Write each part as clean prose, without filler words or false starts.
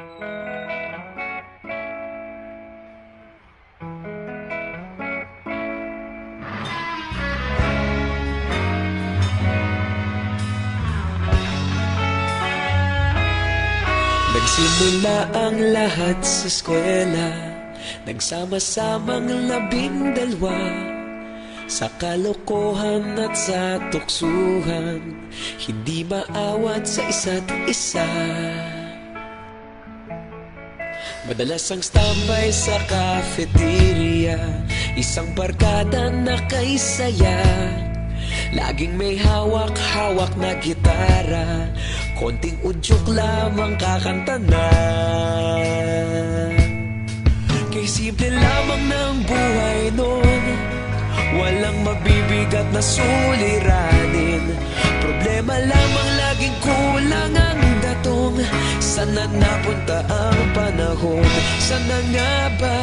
Nagsimula ang lahat sa eskwela, nagsama-samang 12 sa kalokohan at sa tuksuhan, hindi maawat sa isa't isa. Madalas ang standby sa cafeteria, isang barkada na kay saya. Laging may hawak-hawak na gitara, konting udyok lamang kakanta na. Kay simple lamang ng buhay nun, walang mabibigat na suliranin. Problema lamang laging kulang ang datong. Sana napunta ang panahon? Sana nga ba?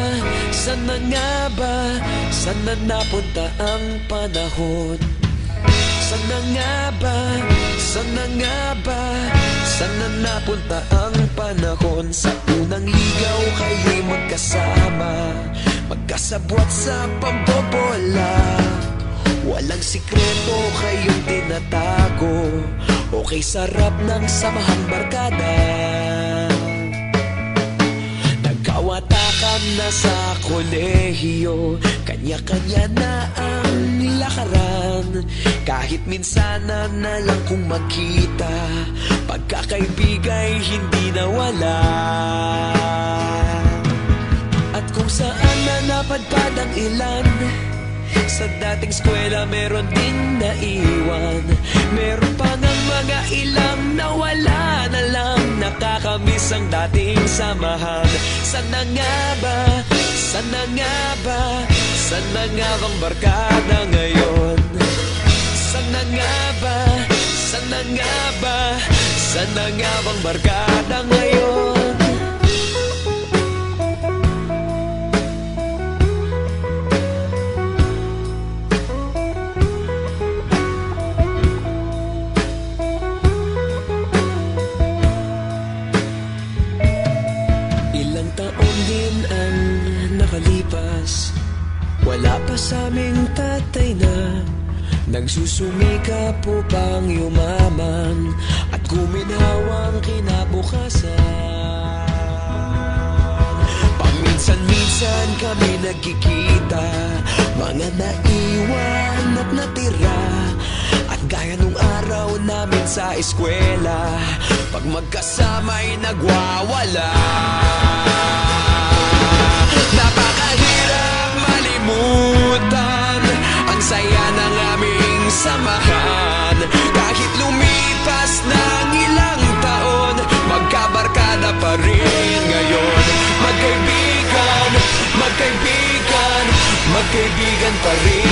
Sana nga ba? Sana napunta ang panahon? Sana nga ba? Sana nga ba? Sana napunta ang panahon? Sa unang ligaw kayo'y magkasama, magkasabwat sa pambobola. Walang sikreto kayong tinatago, okay sarap ng samahang barkada. Nagkawatakan na sa kolehiyo, kanya-kanya na ang nilakaran. Kahit minsanan na lang kung magkita, pagkakaibigay hindi nawala. At kung saan na napadpad ang ilan, sa dating eskwela meron ding naiwan. Meron pa ngang mga ilang nawala na lang, nakakamiss ang dating samahan. Sana nga ba? Sana nga ba? Sana nga bang barkada ngayon? Sana nga ba? Sana nga ba? Sana nga bang barkada ngayon? Ilang taon din ang nakalipas, wala pa sa aming tatay na nagsusumikap upang yumaman at guminhawang kinabukasan. Paminsan-minsan kami nagkikita, mga naiwan at natira. At gaya nung araw namin sa eskwela, pag magkasama'y nagwawala. Napakahirap malimutan ang saya ng aming samahan. Kahit lumipas ng ilang taon, magkabarkada pa rin ngayon. Magkaibigan, magkaibigan, magkaibigan pa rin.